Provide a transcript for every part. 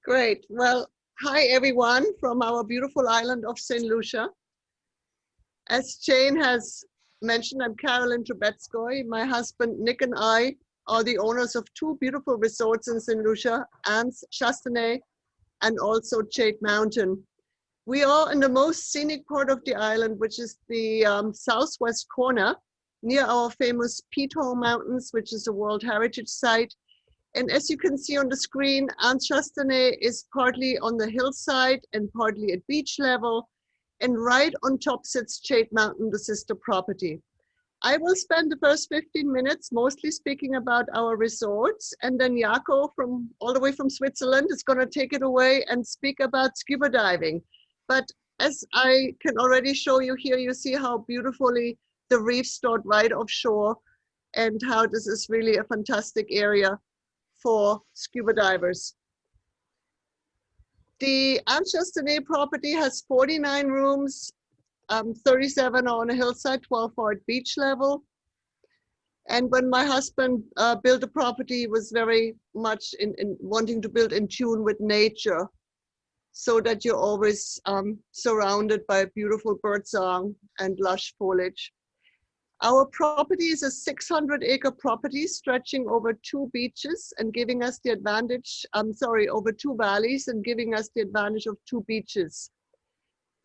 Great. Well, hi everyone from our beautiful island of St. Lucia. As Jane has mentioned, I'm Karolin Troubetzkoy. My husband Nick and I are the owners of two beautiful resorts in St. Lucia, Anse, Chastanet, and also Jade Mountain. We are in the most scenic part of the island, which is the southwest corner, near our famous Piton Mountains, which is a World Heritage Site. And as you can see on the screen, Anse Chastanet is partly on the hillside and partly at beach level. And right on top sits Jade Mountain, the sister property. I will spend the first 15 minutes mostly speaking about our resorts, and then Jaco from all the way from Switzerland is going to take it away and speak about scuba diving. But as I can already show you here, you see how beautifully the reefs start right offshore and how this is really a fantastic area for scuba divers. The Anse Chastanet property has 49 rooms, 37 are on a hillside, 12 are at beach level. And when my husband built the property, he was very much in wanting to build in tune with nature, so that you're always surrounded by beautiful birdsong and lush foliage. Our property is a 600-acre property stretching over two beaches and giving us the advantage, over two valleys and giving us the advantage of two beaches.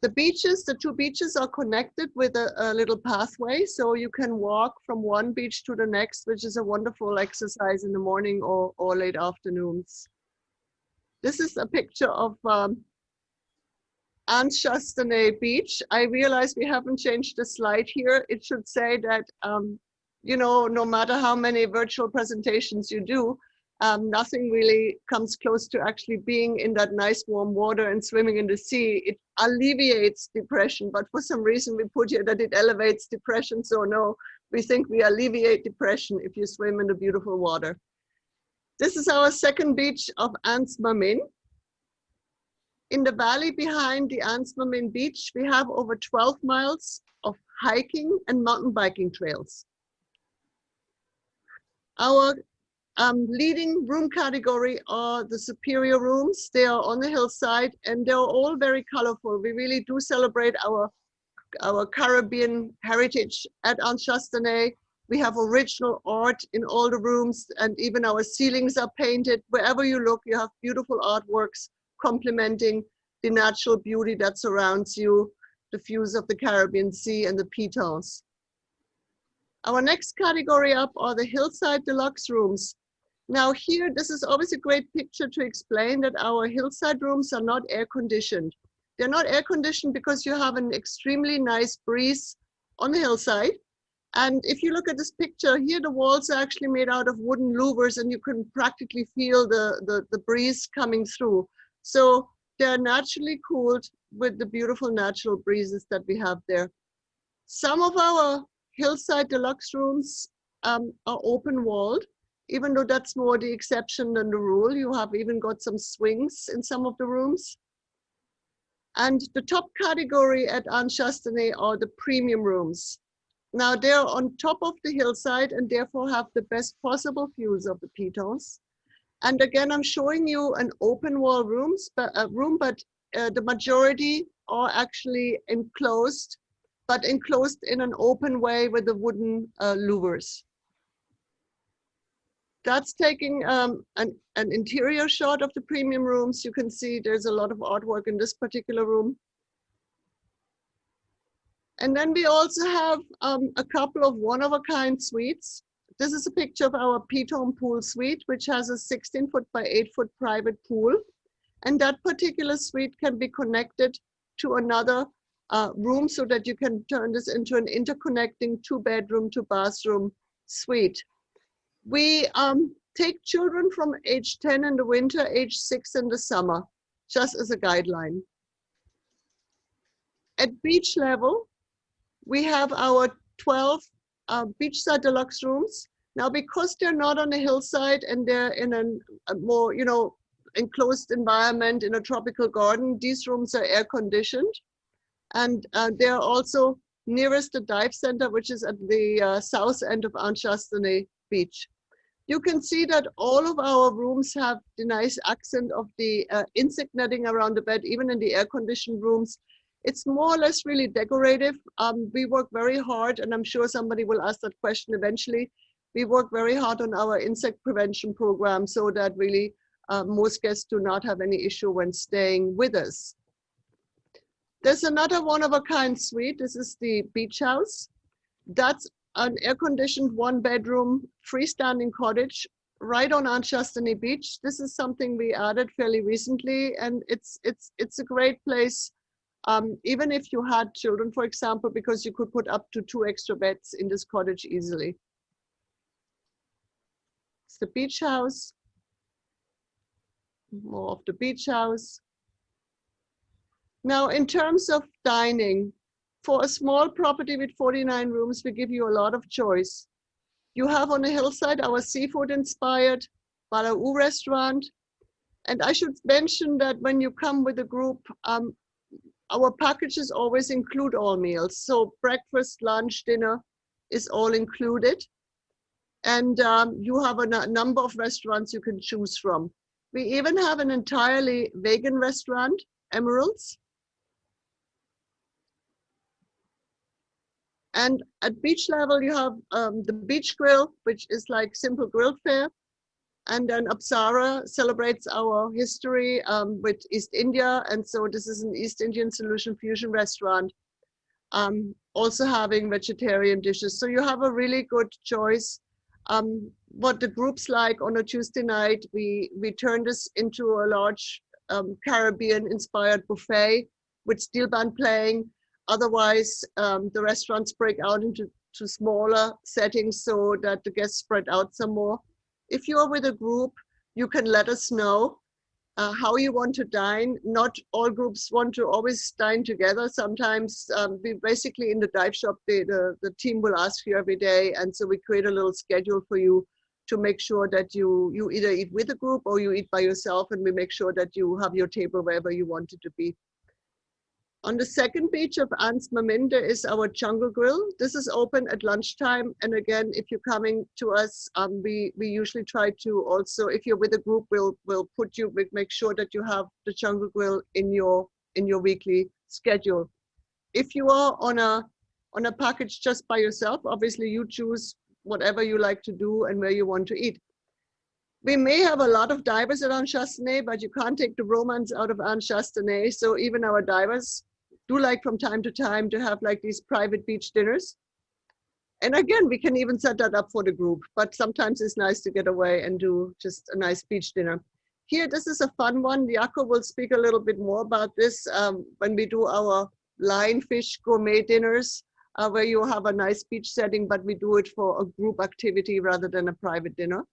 The two beaches are connected with a little pathway, so you can walk from one beach to the next, which is a wonderful exercise in the morning or late afternoons. This is a picture of Anse Chastanet Beach. I realize we haven't changed the slide here. It should say that, no matter how many virtual presentations you do, nothing really comes close to actually being in that nice warm water and swimming in the sea. It alleviates depression, but for some reason we put here that it elevates depression. So no, we think we alleviate depression if you swim in the beautiful water. This is our second beach of Anse Mamin. In the valley behind the Anse Mamin beach, we have over 12 miles of hiking and mountain biking trails. Our leading room category are the superior rooms. They are on the hillside and they're all very colorful. We really do celebrate our Caribbean heritage at Anse Chastanet. We have original art in all the rooms, and even our ceilings are painted. Wherever you look, you have beautiful artworks complementing the natural beauty that surrounds you, the views of the Caribbean Sea and the pitons. Our next category up are the hillside deluxe rooms. Now here, this is always a great picture to explain that our hillside rooms are not air conditioned. They're not air conditioned because you have an extremely nice breeze on the hillside. And if you look at this picture here, the walls are actually made out of wooden louvers and you can practically feel the breeze coming through. So they're naturally cooled with the beautiful natural breezes that we have there. Some of our hillside deluxe rooms are open walled, even though that's more the exception than the rule. You have even got some swings in some of the rooms. And the top category at Anse Chastanet are the premium rooms. Now they're on top of the hillside and therefore have the best possible views of the pitons. And again, I'm showing you an open wall room, but the majority are actually enclosed, but enclosed in an open way with the wooden louvers. That's taking an interior shot of the premium rooms. You can see there's a lot of artwork in this particular room. And then we also have a couple of one-of-a-kind suites. This is a picture of our Piton pool suite, which has a 16-foot by 8-foot private pool. And that particular suite can be connected to another room so that you can turn this into an interconnecting 2-bedroom, 2-bathroom suite. We take children from age 10 in the winter, age 6 in the summer, just as a guideline. At beach level, we have our 12 beachside deluxe rooms. Now, because they're not on a hillside and they're in a more, enclosed environment in a tropical garden, these rooms are air conditioned. And they're also nearest the dive center, which is at the south end of Anse Chastanet Beach. You can see that all of our rooms have the nice accent of the insect netting around the bed, even in the air-conditioned rooms. It's more or less really decorative. We work very hard, and I'm sure somebody will ask that question eventually. We work very hard on our insect prevention program so that really most guests do not have any issue when staying with us. There's another one-of-a-kind suite. This is the beach house. That's an air-conditioned one-bedroom freestanding cottage right on Anse Chastanet beach. This is something we added fairly recently, and it's a great place, even if you had children, for example, because you could put up to 2 extra beds in this cottage easily. It's the beach house. More of the beach house. Now, in terms of dining, for a small property with 49 rooms, we give you a lot of choice. You have on the hillside our seafood-inspired Balaou restaurant. And I should mention that when you come with a group, our packages always include all meals. So breakfast, lunch, dinner is all included. And you have a number of restaurants you can choose from. We even have an entirely vegan restaurant, Emeralds. And at beach level, you have the beach grill, which is like simple grilled fare. And then Apsara celebrates our history with East India. And so this is an East Indian solution fusion restaurant, also having vegetarian dishes. So you have a really good choice. What the groups like on a Tuesday night, we turn this into a large Caribbean-inspired buffet with steel band playing. Otherwise, the restaurants break out into smaller settings so that the guests spread out some more. If you are with a group, you can let us know how you want to dine. Not all groups want to always dine together. Sometimes we basically in the dive shop, the team will ask you every day. And so we create a little schedule for you to make sure that you either eat with a group or you eat by yourself, and we make sure that you have your table wherever you want it to be. On the second beach of Anse there is our jungle grill. This is open at lunchtime. And again, if you're coming to us, we usually try to also, if you're with a group, we'll make sure that you have the jungle grill in your weekly schedule. If you are on a package just by yourself, obviously you choose whatever you like to do and where you want to eat. We may have a lot of divers at Anse Chastanet, but you can't take the romance out of Anse Chastanet. So even our divers do like from time to time to have like these private beach dinners. And again, we can even set that up for the group, but sometimes it's nice to get away and do just a nice beach dinner. Here, this is a fun one. Jaco will speak a little bit more about this when we do our lionfish gourmet dinners, where you have a nice beach setting, but we do it for a group activity rather than a private dinner.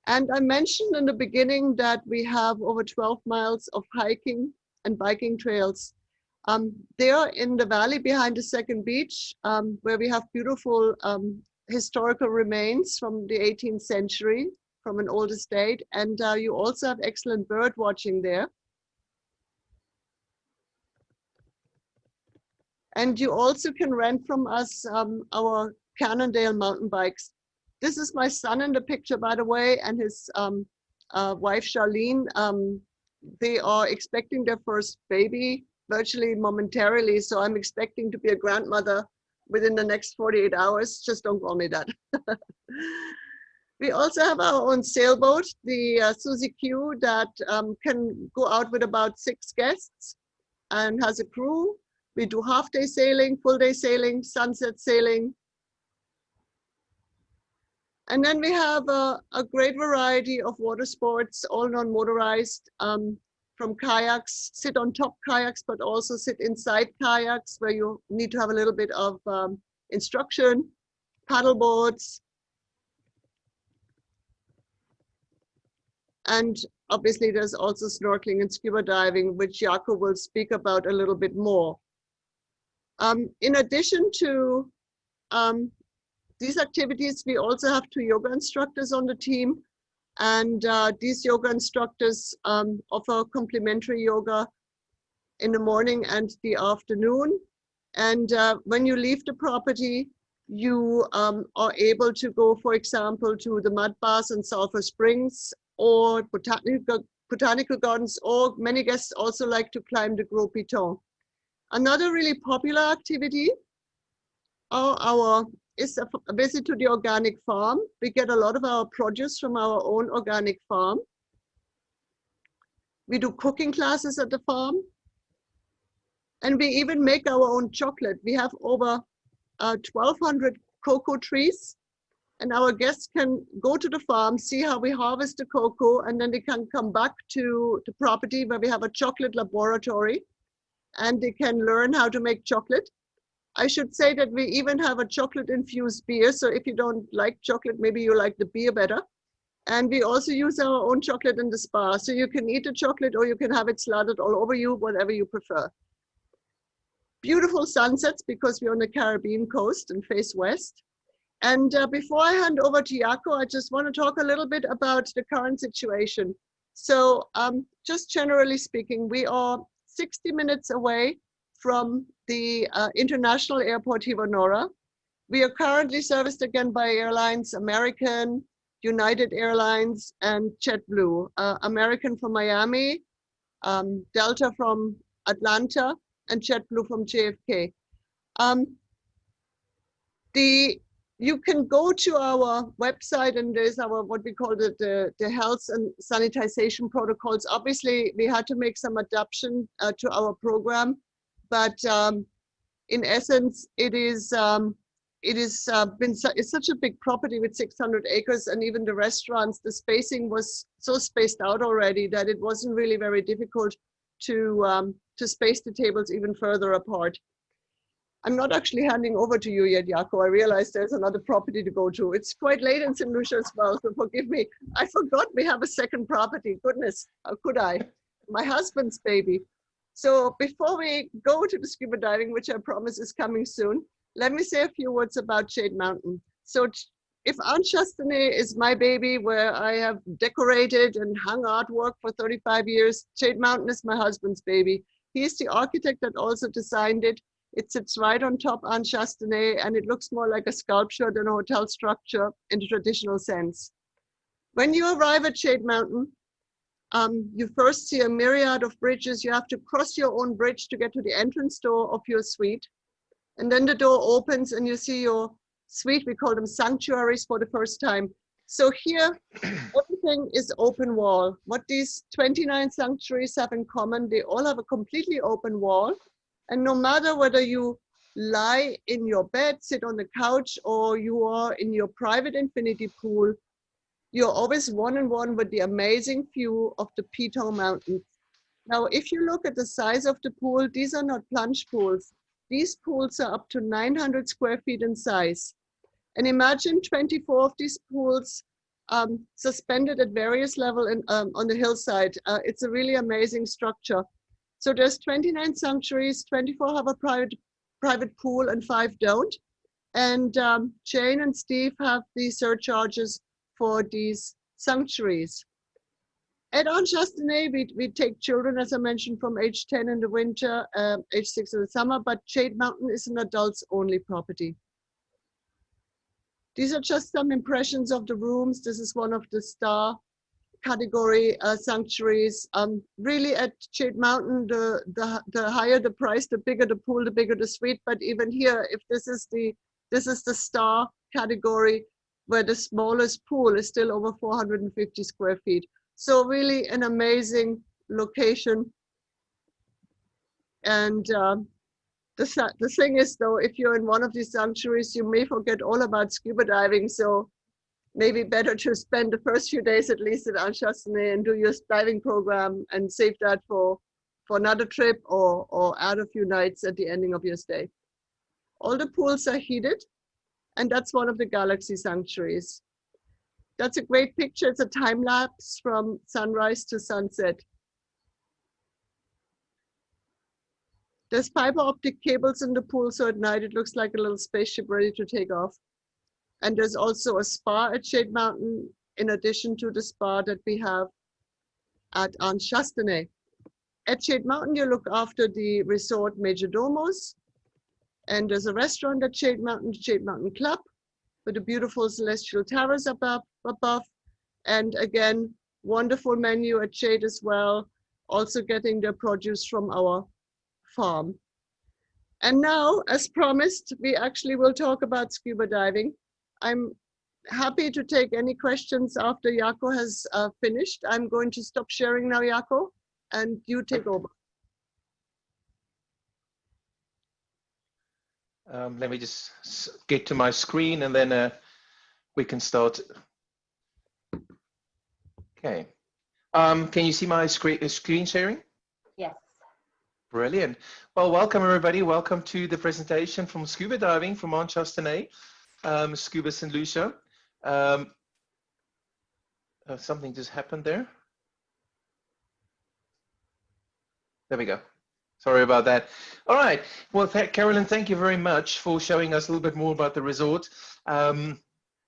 And I mentioned in the beginning that we have over 12 miles of hiking and biking trails. They are in the valley behind the second beach, where we have beautiful historical remains from the 18th century, from an old estate. And you also have excellent bird watching there. And you also can rent from us our Cannondale mountain bikes. This is my son in the picture, by the way, and his wife, Charlene. They are expecting their first baby virtually momentarily. So I'm expecting to be a grandmother within the next 48 hours. Just don't call me that. We also have our own sailboat, the Susie Q, that can go out with about 6 guests and has a crew. We do half-day sailing, full-day sailing, sunset sailing. And then we have a great variety of water sports, all non-motorized, from kayaks, sit on top kayaks, but also sit inside kayaks where you need to have a little bit of instruction, paddle boards. And obviously there's also snorkeling and scuba diving, which Jaco will speak about a little bit more. In addition to these activities, we also have 2 yoga instructors on the team. And these yoga instructors offer complimentary yoga in the morning and the afternoon. And when you leave the property, You are able to go, for example, to the mud baths and sulfur springs or botanical gardens, or many guests also like to climb the Gros Piton. Another really popular activity is a visit to the organic farm. We get a lot of our produce from our own organic farm. We do cooking classes at the farm. And we even make our own chocolate. We have over 1,200 cocoa trees. And our guests can go to the farm, see how we harvest the cocoa, and then they can come back to the property where we have a chocolate laboratory, and they can learn how to make chocolate. I should say that we even have a chocolate-infused beer, so if you don't like chocolate, maybe you like the beer better. And we also use our own chocolate in the spa, so you can eat the chocolate or you can have it slathered all over you, whatever you prefer. Beautiful sunsets because we're on the Caribbean coast and face west. And before I hand over to Jaco, I just want to talk a little bit about the current situation. So just generally speaking, we are 60 minutes away from the international airport Hivanora. We are currently serviced again by airlines American, United Airlines, and JetBlue. American from Miami, Delta from Atlanta, and JetBlue from JFK. You can go to our website, and there's our what we call the health and sanitization protocols. Obviously, we had to make some adaptation to our program, but in essence, it's such a big property with 600 acres, and even the restaurants, the spacing was so spaced out already that it wasn't really very difficult to space the tables even further apart. I'm not actually handing over to you yet, Jaco. I realize there's another property to go to. It's quite late in St. Lucia as well, so forgive me. I forgot we have a second property. Goodness, how could I? My husband's baby. So before we go to the scuba diving, which I promise is coming soon, let me say a few words about Jade Mountain. So if Anse Chastanet is my baby, where I have decorated and hung artwork for 35 years, Jade Mountain is my husband's baby. He's the architect that also designed it. It sits right on top Anse Chastanet, and it looks more like a sculpture than a hotel structure in the traditional sense. When you arrive at Jade Mountain, you first see a myriad of bridges. You have to cross your own bridge to get to the entrance door of your suite. And then the door opens and you see your suite. We call them sanctuaries for the first time. So here, everything is open wall. What these 29 sanctuaries have in common, they all have a completely open wall. And no matter whether you lie in your bed, sit on the couch, or you are in your private infinity pool, you're always one-on-one with the amazing view of the Piton Mountains. Now, if you look at the size of the pool, these are not plunge pools. These pools are up to 900 square feet in size. And imagine 24 of these pools suspended at various levels on the hillside. It's a really amazing structure. So there's 29 sanctuaries, 24 have a private pool and 5 don't. And Jane and Steve have the surcharges for these sanctuaries. At Anse Chastanet, we take children, as I mentioned, from age 10 in the winter, age 6 in the summer, but Jade Mountain is an adults only property. These are just some impressions of the rooms. This is one of the star category sanctuaries. Really at Jade Mountain, the higher the price, the bigger the pool, the bigger the suite. But even here, if this is the star category, where the smallest pool is still over 450 square feet. So really an amazing location. And the thing is, though, if you're in one of these sanctuaries, you may forget all about scuba diving. So maybe better to spend the first few days at least at Anse Chastanet and do your diving program and save that for another trip or add a few nights at the ending of your stay. All the pools are heated, and that's one of the Galaxy sanctuaries. That's a great picture. It's a time lapse from sunrise to sunset. There's fiber optic cables in the pool, so at night it looks like a little spaceship ready to take off. And there's also a spa at Jade Mountain, in addition to the spa that we have at Anse Chastanet. At Jade Mountain, you look after the resort majordomos. And there's a restaurant at Jade Mountain Club, with a beautiful celestial terrace above. And again, wonderful menu at Jade as well, also getting their produce from our farm. And now, as promised, we actually will talk about scuba diving. I'm happy to take any questions after Jaco has finished. I'm going to stop sharing now, Jaco, and you take over. Let me just get to my screen and then we can start. Okay. Can you see my screen sharing? Yes. Brilliant. Well, welcome everybody. Welcome to the presentation from Scuba Diving from Anse Chastanet, Scuba St. Lucia. Something just happened there. There we go. Sorry about that. All right. Well, Karolin, thank you very much for showing us a little bit more about the resort. I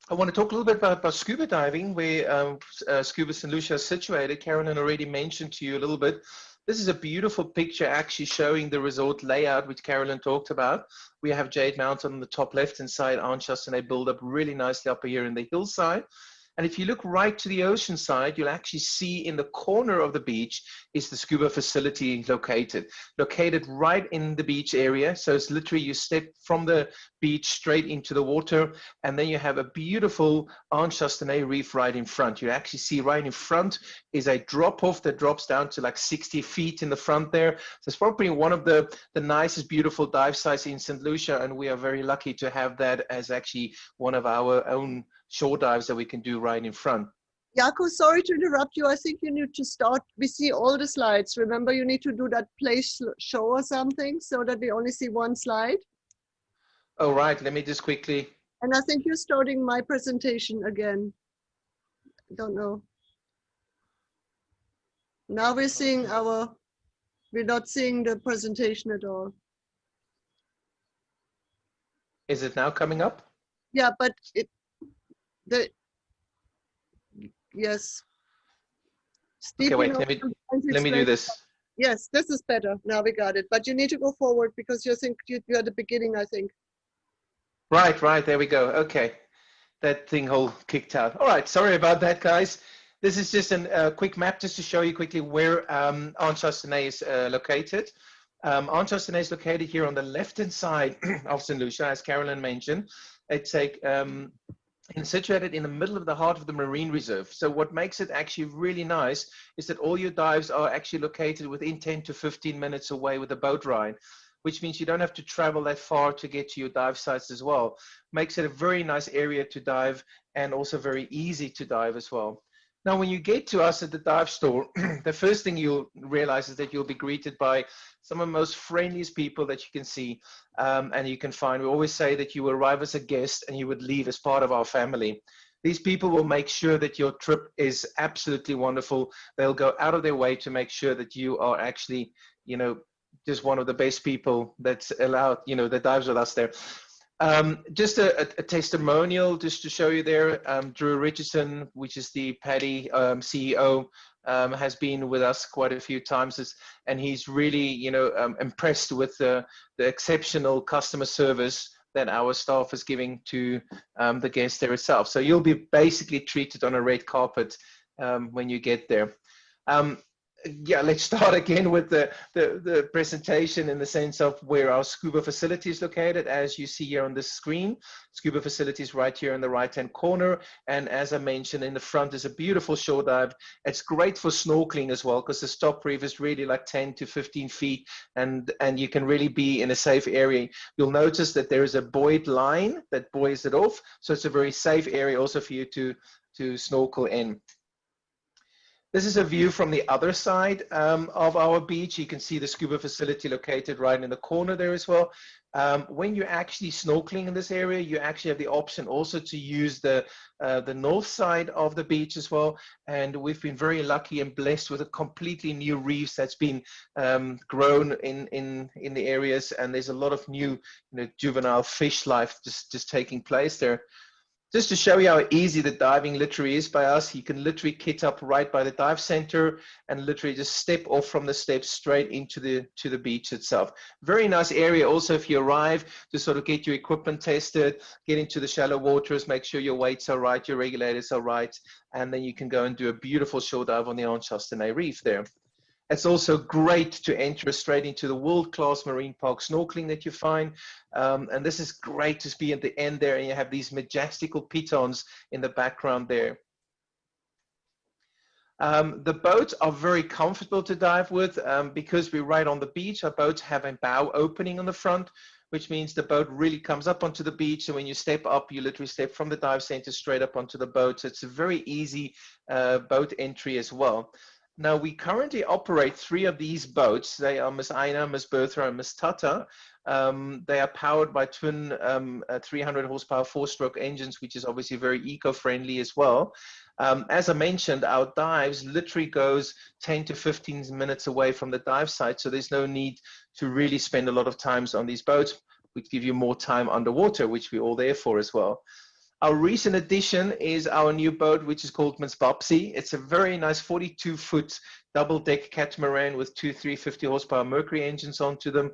want to talk a little bit about scuba diving, where Scuba St. Lucia is situated. Karolin already mentioned to you a little bit. This is a beautiful picture actually showing the resort layout, which Karolin talked about. We have Jade Mountain on the top left-hand side, Anse Chastanet build up really nicely up here in the hillside. And if you look right to the ocean side, you'll actually see in the corner of the beach is the scuba facility located right in the beach area. So it's literally you step from the beach straight into the water, and then you have a beautiful Anse Chastanet reef right in front. You actually see right in front is a drop-off that drops down to like 60 feet in the front there. So it's probably one of the nicest, beautiful dive sites in St. Lucia, and we are very lucky to have that as actually one of our own shore dives that we can do right in front. Jaco, sorry to interrupt you. I think you need to start. We see all the slides. Remember, you need to do that play show or something so that we only see one slide. Oh, right. Let me just quickly. And I think you're starting my presentation again. I don't know. Now we're seeing we're not seeing the presentation at all. Is it now coming up? Yeah, but yes. Steve, okay, wait, let me do this. Yes, this is better. Now we got it. But you need to go forward because you're at the beginning, I think. Right, there we go. Okay, that thing all kicked out. All right, sorry about that, guys. This is just a quick map just to show you quickly where Anse Chastanet is located. Anse Chastanet is located here on the left-hand side of St. Lucia, as Karolin mentioned. It's situated in the middle of the heart of the marine reserve. So what makes it actually really nice is that all your dives are actually located within 10 to 15 minutes away with a boat ride, which means you don't have to travel that far to get to your dive sites as well. Makes it a very nice area to dive and also very easy to dive as well. Now, when you get to us at the dive store, the first thing you'll realize is that you'll be greeted by some of the most friendliest people that you can see and you can find. We always say that you will arrive as a guest and you would leave as part of our family. These people will make sure that your trip is absolutely wonderful. They'll go out of their way to make sure that you are actually, you know, just one of the best people that's allowed, you know, that dives with us there. Just a testimonial just to show you there. Drew Richardson, which is the Paddy CEO, has been with us quite a few times, and he's really, you know, impressed with the exceptional customer service that our staff is giving to the guests there itself. So you'll be basically treated on a red carpet when you get there. Yeah, let's start again with the presentation in the sense of where our scuba facility is located. As you see here on the screen, scuba facility is right here in the right-hand corner. And as I mentioned, in the front is a beautiful shore dive. It's great for snorkeling as well, because the stop reef is really like 10 to 15 feet, and you can really be in a safe area. You'll notice that there is a buoyed line that buoys it off. So it's a very safe area also for you to snorkel in. This is a view from the other side of our beach. You can see the scuba facility located right in the corner there as well. When you're actually snorkeling in this area, you actually have the option also to use the north side of the beach as well. And we've been very lucky and blessed with a completely new reefs that's been grown in the areas. And there's a lot of new, you know, juvenile fish life just taking place there. Just to show you how easy the diving literally is by us, you can literally kit up right by the dive center and literally just step off from the steps straight into the beach itself. Very nice area also if you arrive to sort of get your equipment tested, get into the shallow waters, make sure your weights are right, your regulators are right, and then you can go and do a beautiful shore dive on the Anse Chastanet reef there. It's also great to enter straight into the world-class marine park snorkeling that you find. And this is great to be at the end there, and you have these majestical pitons in the background there. The boats are very comfortable to dive with because we're right on the beach. Our boats have a bow opening on the front, which means the boat really comes up onto the beach. So when you step up, you literally step from the dive center straight up onto the boat. So it's a very easy boat entry as well. Now, we currently operate 3 of these boats. They are Miss Aina, Miss Bertha, and Miss Tata. They are powered by twin 300 horsepower 4-stroke engines, which is obviously very eco-friendly as well. As I mentioned, our dives literally goes 10 to 15 minutes away from the dive site, so there's no need to really spend a lot of time on these boats, which give you more time underwater, which we're all there for as well. Our recent addition is our new boat, which is called Miss Bobsy. It's a very nice 42-foot double-deck catamaran with 2 350 horsepower Mercury engines onto them.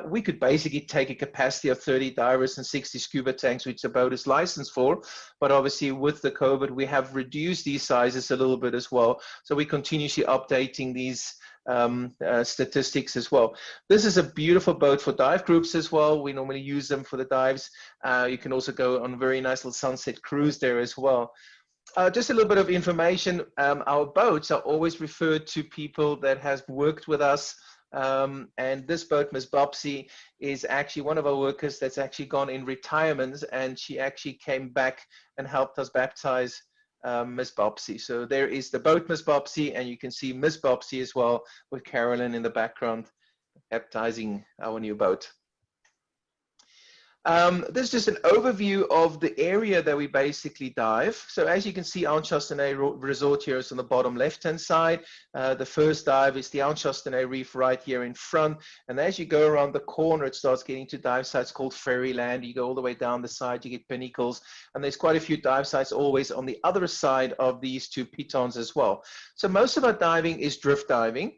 We could basically take a capacity of 30 divers and 60 scuba tanks, which the boat is licensed for. But obviously, with the COVID, we have reduced these sizes a little bit as well. So we're continuously updating these statistics as well. This is a beautiful boat for dive groups as well. We normally use them for the dives. You can also go on a very nice little sunset cruise there as well. Just a little bit of information. Our boats are always referred to people that has worked with us. And this boat, Miss Bobsy, is actually one of our workers that's actually gone in retirement, and she actually came back and helped us baptize Miss Bobsy. So there is the boat Miss Bobsy, and you can see Miss Bobsy as well with Karolin in the background baptizing our new boat. This is just an overview of the area that we basically dive. So as you can see, Anse Chastanet Resort here is on the bottom left-hand side. The first dive is the Anse Chastanet Reef right here in front. And as you go around the corner, it starts getting to dive sites called Fairyland. You go all the way down the side, you get pinnacles. And there's quite a few dive sites always on the other side of these 2 pitons as well. So most of our diving is drift diving.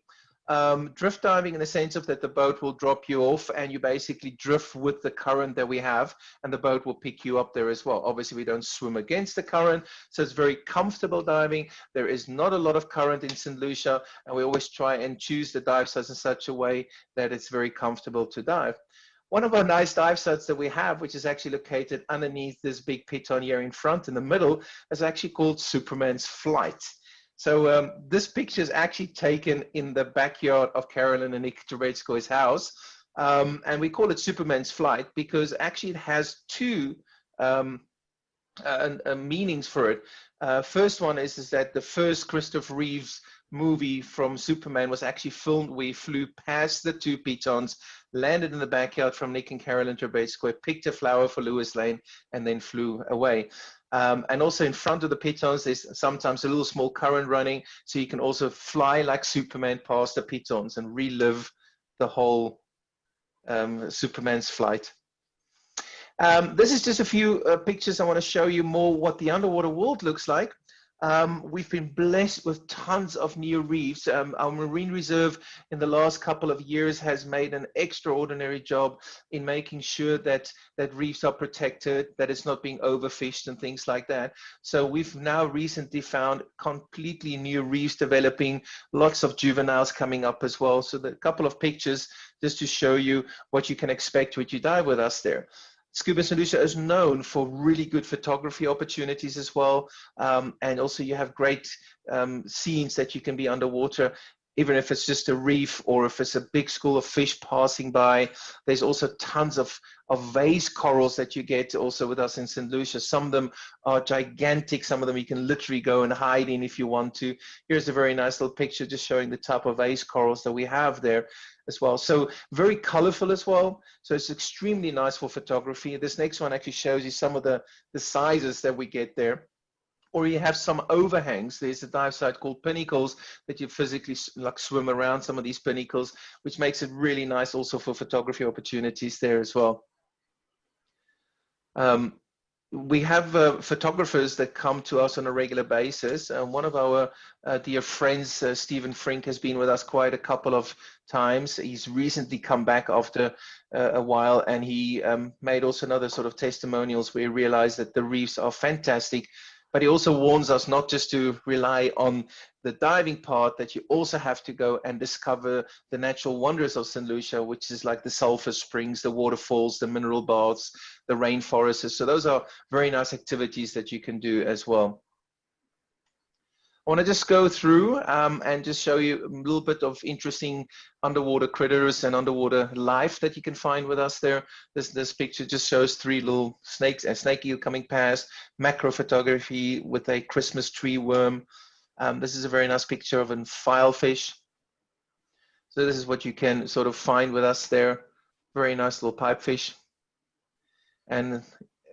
Drift diving in the sense of that the boat will drop you off and you basically drift with the current that we have, and the boat will pick you up there as well. Obviously, we don't swim against the current, so it's very comfortable diving. There is not a lot of current in St. Lucia, and we always try and choose the dive sites in such a way that it's very comfortable to dive. One of our nice dive sites that we have, which is actually located underneath this big piton here in front in the middle, is actually called Superman's Flight. So this picture is actually taken in the backyard of Karolin and Nick Troubetzkoy's house. And we call it Superman's Flight because actually it has 2 meanings for it. First one is that the first Christopher Reeves movie from Superman was actually filmed. We flew past the 2 pitons, landed in the backyard from Nick and Karolin Troubetzkoy, picked a flower for Lewis Lane, and then flew away. And also in front of the pitons, there's sometimes a little small current running, so you can also fly like Superman past the pitons and relive the whole Superman's flight. This is just a few pictures. I want to show you more what the underwater world looks like. We've been blessed with tons of new reefs. Our marine reserve in the last couple of years has made an extraordinary job in making sure that reefs are protected, that it's not being overfished and things like that. So we've now recently found completely new reefs developing, lots of juveniles coming up as well. So a couple of pictures just to show you what you can expect when you dive with us there. Scuba St. Lucia is known for really good photography opportunities as well. And also you have great scenes that you can be underwater, even if it's just a reef or if it's a big school of fish passing by. There's also tons of vase corals that you get also with us in St. Lucia. Some of them are gigantic. Some of them you can literally go and hide in if you want to. Here's a very nice little picture just showing the type of vase corals that we have there as well. So very colorful as well. So it's extremely nice for photography. This next one actually shows you some of the sizes that we get there. Or you have some overhangs. There's a dive site called Pinnacles that you physically like swim around some of these pinnacles, which makes it really nice also for photography opportunities there as well. we have photographers that come to us on a regular basis. One of our dear friends, Stephen Frink, has been with us quite a couple of times. He's recently come back after a while, and he made also another sort of testimonials where he realized that the reefs are fantastic. But he also warns us not just to rely on the diving part, that you also have to go and discover the natural wonders of St. Lucia, which is like the sulfur springs, the waterfalls, the mineral baths, the rainforests. So those are very nice activities that you can do as well. I want to just go through and just show you a little bit of interesting underwater critters and underwater life that you can find with us there. This picture just shows 3 little snakes, a snake eel coming past, macro photography with a Christmas tree worm. This is a very nice picture of a filefish. So this is what you can sort of find with us there. Very nice little pipefish. And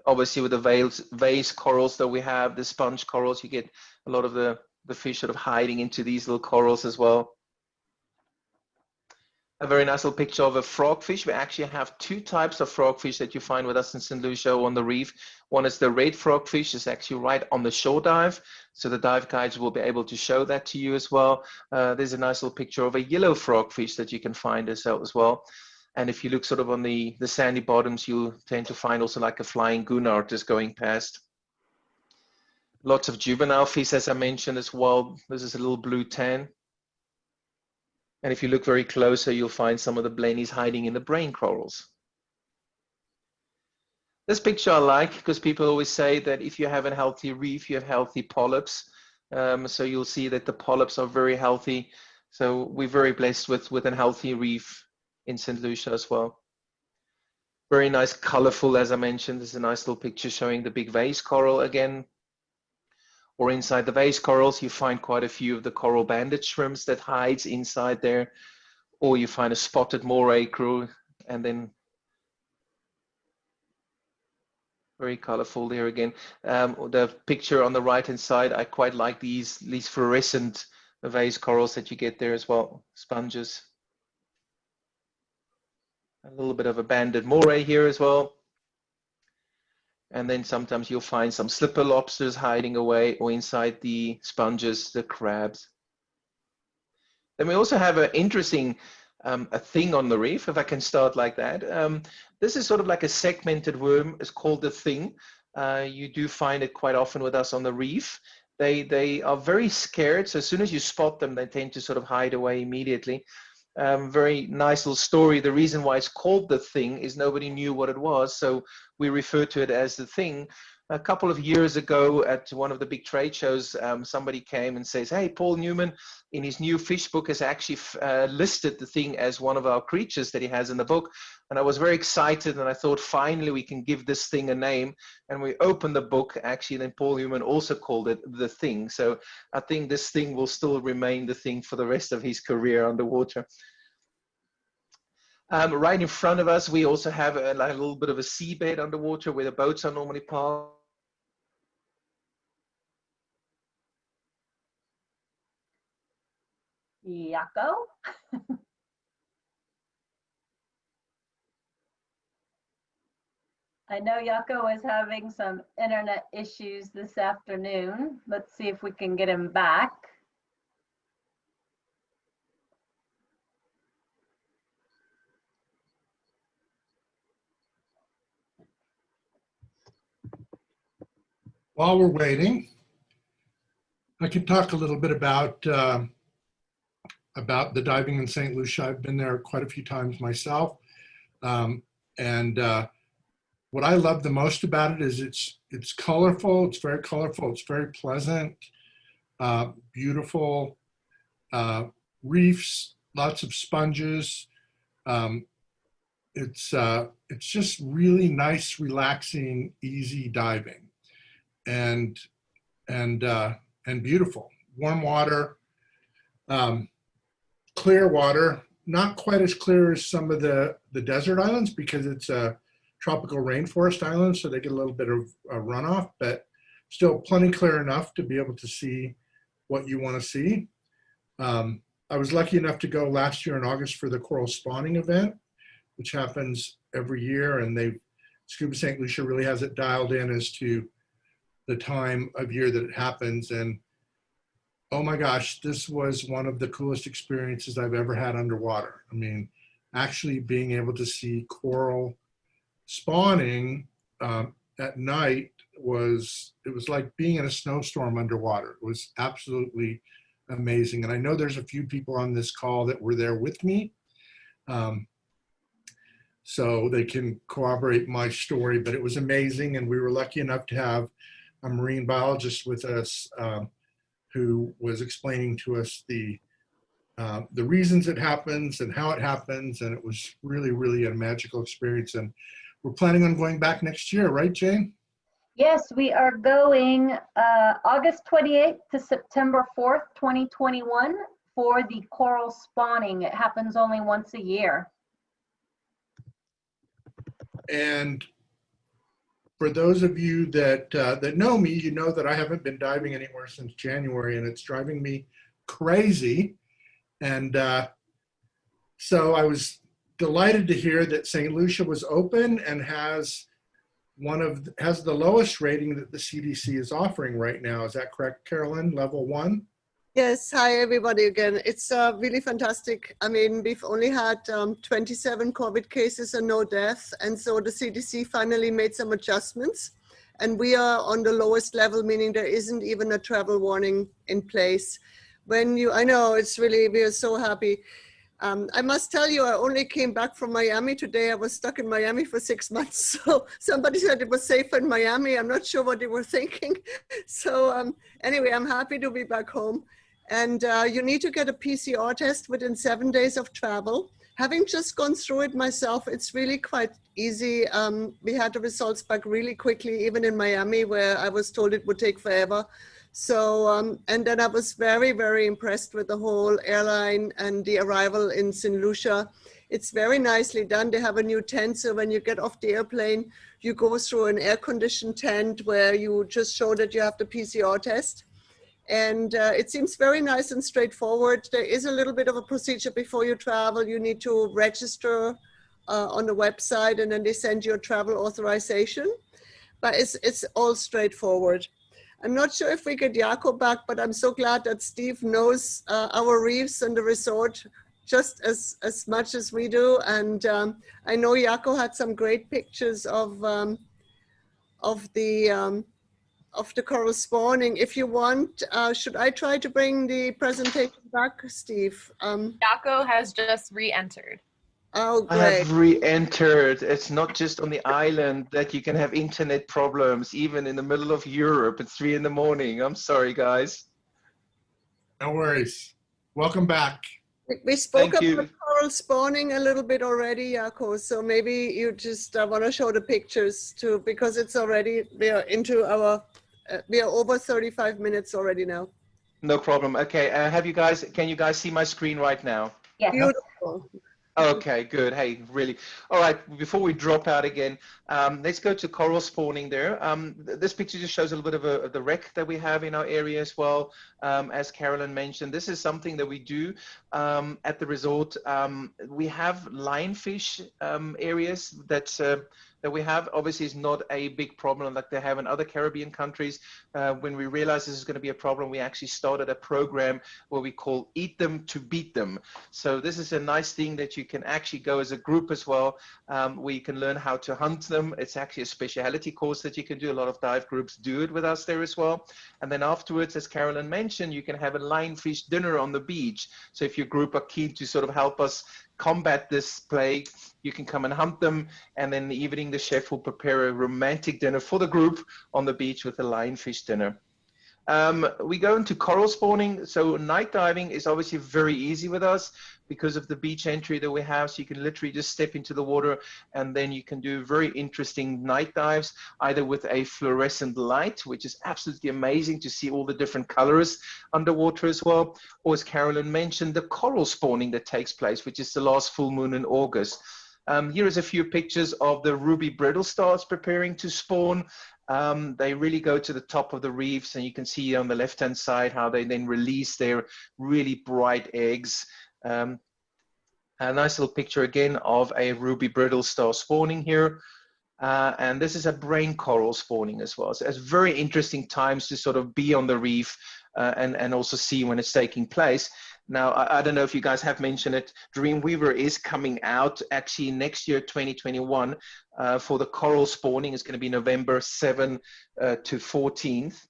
obviously with the vase corals that we have, the sponge corals, you get a lot of the fish sort of hiding into these little corals as well. A very nice little picture of a frogfish. We actually have 2 types of frogfish that you find with us in St. Lucia on the reef. One is the red frogfish. It's actually right on the shore dive. So the dive guides will be able to show that to you as well. There's a nice little picture of a yellow frogfish that you can find as well. And if you look sort of on the sandy bottoms, you'll tend to find also like a flying goonard just going past. Lots of juvenile fish, as I mentioned as well. This is a little blue tan. And if you look very closer, you'll find some of the blennies hiding in the brain corals. This picture I like because people always say that if you have a healthy reef, you have healthy polyps. So you'll see that the polyps are very healthy. So we're very blessed with a healthy reef in St. Lucia as well. Very nice, colorful, as I mentioned. This is a nice little picture showing the big vase coral again. Or inside the vase corals, you find quite a few of the coral banded shrimps that hides inside there. Or you find a spotted moray crew, and then very colorful there again. The picture on the right-hand side, I quite like these fluorescent vase corals that you get there as well, sponges. A little bit of a banded moray here as well. And then sometimes you'll find some slipper lobsters hiding away or inside the sponges, the crabs. Then we also have an interesting a thing on the reef, if I can start like that. This is sort of like a segmented worm. It's called the thing. You do find it quite often with us on the reef. They are very scared. So as soon as you spot them, they tend to sort of hide away immediately. Very nice little story. The reason why it's called the thing is nobody knew what it was. So we refer to it as the thing. A couple of years ago at one of the big trade shows, somebody came and says, hey, Paul Newman, in his new fish book, has actually listed the thing as one of our creatures that he has in the book. And I was very excited, and I thought, finally, we can give this thing a name. And we opened the book, actually, and then Paul Newman also called it the thing. So I think this thing will still remain the thing for the rest of his career underwater. Right in front of us, we also have a little bit of a seabed underwater where the boats are normally parked. Jaco. I know Jaco is having some internet issues this afternoon. Let's see if we can get him back. While we're waiting, I can talk a little bit about the diving in St. Lucia. I've been there quite a few times myself. What I love the most about it is it's colorful, it's very colorful, it's very pleasant, beautiful reefs, lots of sponges. It's just really nice, relaxing, easy diving. And beautiful. Warm water, clear water, not quite as clear as some of the desert islands because it's a tropical rainforest island, so they get a little bit of a runoff, but still plenty clear enough to be able to see what you want to see. I was lucky enough to go last year in August for the coral spawning event, which happens every year, and they've Scuba St. Lucia really has it dialed in as to the time of year that it happens. And oh my gosh, this was one of the coolest experiences I've ever had underwater. I mean, actually being able to see coral spawning at night it was like being in a snowstorm underwater. It was absolutely amazing. And I know there's a few people on this call that were there with me. So they can corroborate my story, but it was amazing. And we were lucky enough to have a marine biologist with us who was explaining to us the reasons it happens and how it happens. And it was really, really a magical experience. And we're planning on going back next year, right, Jane? Yes, we are going August 28th to September 4th, 2021 for the coral spawning. It happens only once a year. And for those of you that that know me, you know that I haven't been diving anywhere since January, and it's driving me crazy. And so I was delighted to hear that St. Lucia was open and has the lowest rating that the CDC is offering right now. Is that correct, Karolin? Level 1? Yes, hi everybody again. It's really fantastic. I mean, we've only had 27 COVID cases and no death. And so the CDC finally made some adjustments. And we are on the lowest level, meaning there isn't even a travel warning in place. I know, it's really, we are so happy. I must tell you, I only came back from Miami today. I was stuck in Miami for 6 months. So somebody said it was safer in Miami. I'm not sure what they were thinking. So anyway, I'm happy to be back home. And you need to get a PCR test within 7 days of travel. Having just gone through it myself, it's really quite easy. We had the results back really quickly, even in Miami, where I was told it would take forever. So, and then I was very, very impressed with the whole airline and the arrival in St. Lucia. It's very nicely done. They have a new tent. So when you get off the airplane, you go through an air-conditioned tent where you just show that you have the PCR test. And it seems very nice and straightforward. There is a little bit of a procedure before you travel. You need to register on the website, and then they send you a travel authorization. But it's all straightforward. I'm not sure if we get Jaco back, but I'm so glad that Steve knows our reefs and the resort just as much as we do. And I know Jaco had some great pictures of the coral spawning. If you want, should I try to bring the presentation back, Steve? Jaco has just re-entered. Oh, I great. have re-entered. It's not just on the island that you can have internet problems, even in the middle of Europe at 3 in the morning. I'm sorry, guys. No worries. Welcome back. We spoke Thank about you. coral spawning a little bit already, Jaco. So maybe you just want to show the pictures too, because it's already, we are into our, we are over 35 minutes already now. No problem. Okay, can you guys see my screen right now? Yes. Beautiful. Okay, good. Hey, really. All right, before we drop out again, let's go to coral spawning there. This picture just shows a little bit of the wreck that we have in our area as well. As Karolin mentioned, this is something that we do at the resort. We have lionfish areas that we have. Obviously, is not a big problem like they have in other Caribbean countries. When we realized this is going to be a problem, we actually started a program where we call Eat Them to Beat Them. So this is a nice thing that you can actually go as a group as well, where you can learn how to hunt them. It's actually a speciality course that you can do. A lot of dive groups do it with us there as well. And then afterwards, as Karolin mentioned, you can have a lionfish dinner on the beach. So if your group are keen to sort of help us combat this plague, you can come and hunt them, and then in the evening the chef will prepare a romantic dinner for the group on the beach with a lionfish dinner. We go into coral spawning. So night diving is obviously very easy with us because of the beach entry that we have. So you can literally just step into the water, and then you can do very interesting night dives, either with a fluorescent light, which is absolutely amazing to see all the different colors underwater as well. Or as Karolin mentioned, the coral spawning that takes place, which is the last full moon in August. Here is a few pictures of the ruby brittle stars preparing to spawn. They really go to the top of the reefs, and you can see on the left-hand side how they then release their really bright eggs. A nice little picture again of a ruby brittle star spawning here. And this is a brain coral spawning as well. So it's very interesting times to sort of be on the reef and also see when it's taking place. Now, I don't know if you guys have mentioned it, Dreamweaver is coming out actually next year, 2021, for the coral spawning. It's going to be November 7 to 14th.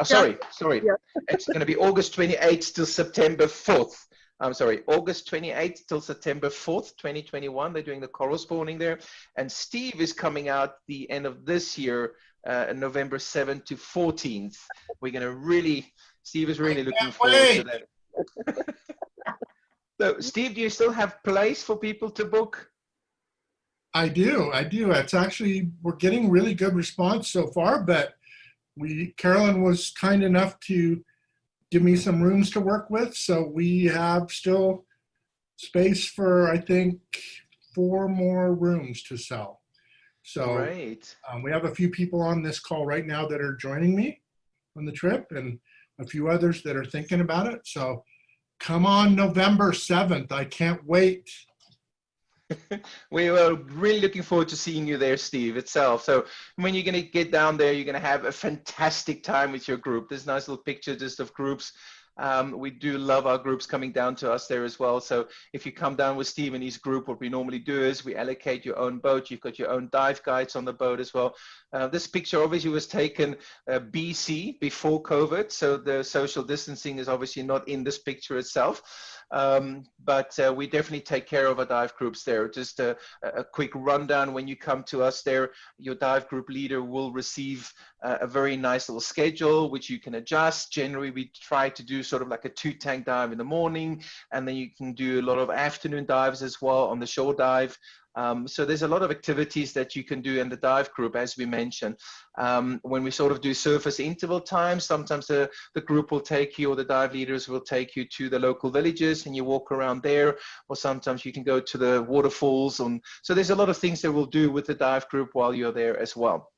Sorry. Yeah. It's going to be August 28th till September 4th. I'm sorry, August 28th till September 4th, 2021. They're doing the coral spawning there. And Steve is coming out the end of this year, November 7th to 14th. We're going to really, Steve is really looking forward to that. So, Steve, do you still have place for people to book? I do. It's actually, we're getting really good response so far, but Karolin was kind enough to give me some rooms to work with. So we have still space for, I think, 4 more rooms to sell. So right. We have a few people on this call right now that are joining me on the trip and a few others that are thinking about it. So come on November 7th. I can't wait. We are really looking forward to seeing you there, Steve, itself. So when you're going to get down there, you're going to have a fantastic time with your group. There's nice little picture just of groups. We do love our groups coming down to us there as well. So if you come down with Steve and his group, what we normally do is we allocate your own boat. You've got your own dive guides on the boat as well. This picture obviously was taken BC, before COVID. So the social distancing is obviously not in this picture itself. But we definitely take care of our dive groups there. Just a quick rundown: when you come to us there, your dive group leader will receive a very nice little schedule, which you can adjust. Generally, we try to do sort of like a 2-tank dive in the morning, and then you can do a lot of afternoon dives as well on the shore dive. So there's a lot of activities that you can do in the dive group, as we mentioned. When we sort of do surface interval time, sometimes the group will take you, or the dive leaders will take you to the local villages and you walk around there, or sometimes you can go to the waterfalls. So there's a lot of things that we'll do with the dive group while you're there as well.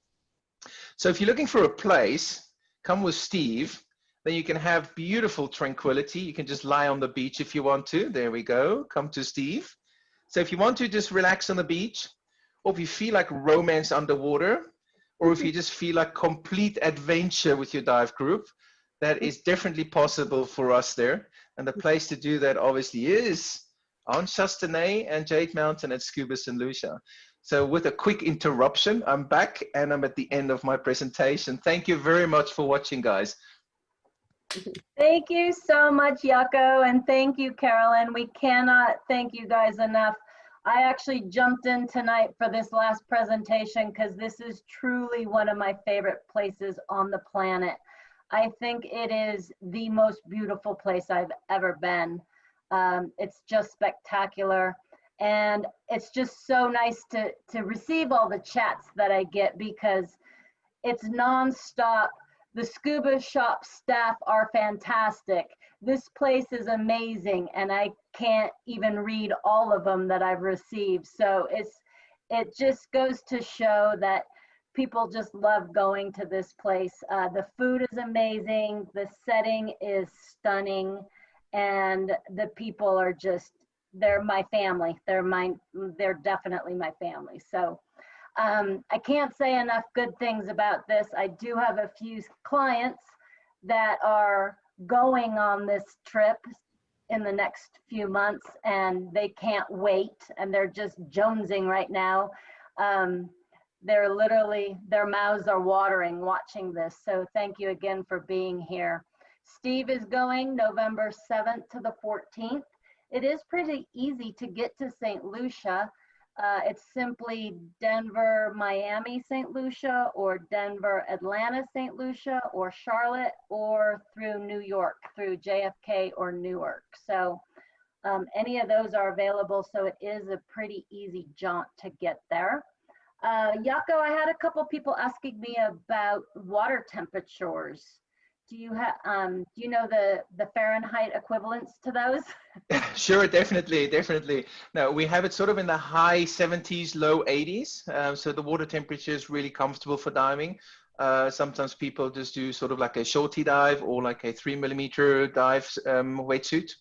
So if you're looking for a place, come with Steve. Then you can have beautiful tranquility. You can just lie on the beach if you want to. There we go. Come to Steve. So if you want to just relax on the beach, or if you feel like romance underwater, or if you just feel like complete adventure with your dive group, that is definitely possible for us there. And the place to do that obviously is on Chastanet and Jade Mountain at Scuba St. Lucia. So with a quick interruption, I'm back and I'm at the end of my presentation. Thank you very much for watching, guys. Thank you so much, Jaco, and thank you, Karolin. We cannot thank you guys enough. I actually jumped in tonight for this last presentation because this is truly one of my favorite places on the planet. I think it is the most beautiful place I've ever been. It's just spectacular. And it's just so nice to receive all the chats that I get because it's nonstop. The scuba shop staff are fantastic. This place is amazing, and I can't even read all of them that I've received. So it just goes to show that people just love going to this place. The food is amazing, the setting is stunning, and the people are just, they're my family. They're definitely my family. So I can't say enough good things about this. I do have a few clients that are going on this trip in the next few months, and they can't wait, and they're just jonesing right now. They're literally, their mouths are watering watching this. So thank you again for being here. Steve is going November 7th to the 14th. It is pretty easy to get to St. Lucia. It's simply Denver, Miami, St. Lucia, or Denver, Atlanta, St. Lucia, or Charlotte, or through New York, through JFK or Newark. So any of those are available. So it is a pretty easy jaunt to get there. Jaco, I had a couple people asking me about water temperatures. Do you know the Fahrenheit equivalents to those? Sure, definitely. Now we have it sort of in the high 70s, low 80s. So the water temperature is really comfortable for diving. Sometimes people just do sort of like a shorty dive or like a 3mm dive wetsuit.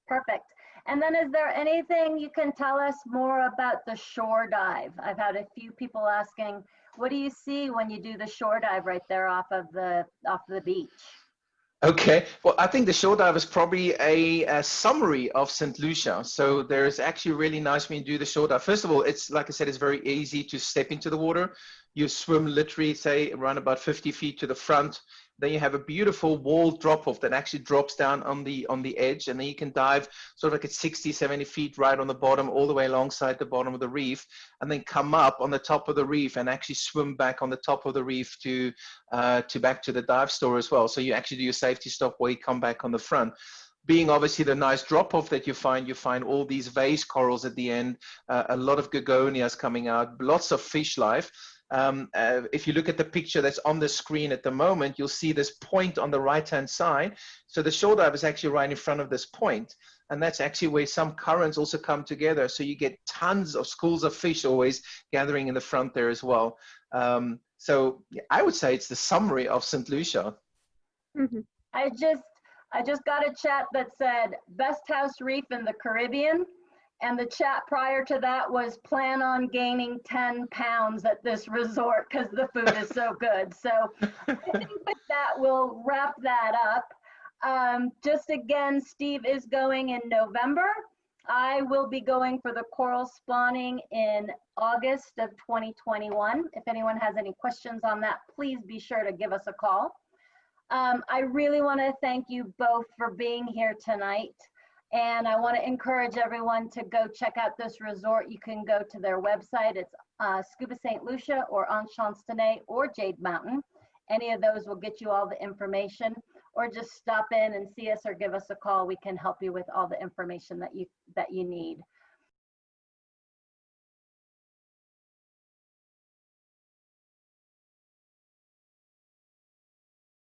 Perfect. And then is there anything you can tell us more about the shore dive? I've had a few people asking, what do you see when you do the shore dive right there off of the beach? Okay, well, I think the shore dive is probably a summary of St. Lucia. So there's actually really nice when you do the shore dive. First of all, it's like I said, it's very easy to step into the water. You swim literally, say, around about 50 feet to the front. Then you have a beautiful wall drop off that actually drops down on the edge, and then you can dive sort of like at 60, 70 feet right on the bottom, all the way alongside the bottom of the reef, and then come up on the top of the reef and actually swim back on the top of the reef to back to the dive store as well. So you actually do your safety stop where you come back on the front. Being obviously the nice drop off that you find all these vase corals at the end, a lot of gorgonias coming out, lots of fish life. If you look at the picture that's on the screen at the moment, you'll see this point on the right-hand side. So the shore dive is actually right in front of this point, and that's actually where some currents also come together. So you get tons of schools of fish always gathering in the front there as well. So yeah, I would say it's the summary of St. Lucia. Mhm. I just got a chat that said best house reef in the Caribbean. And the chat prior to that was plan on gaining 10 pounds at this resort because the food is so good. So I think that will wrap that up. Just again, Steve is going in November. I will be going for the coral spawning in August of 2021. If anyone has any questions on that, please be sure to give us a call. I really want to thank you both for being here tonight. And I want to encourage everyone to go check out this resort. You can go to their website. It's Scuba St. Lucia or Anse Chastanet or Jade Mountain. Any of those will get you all the information, or just stop in and see us or give us a call. We can help you with all the information that you need.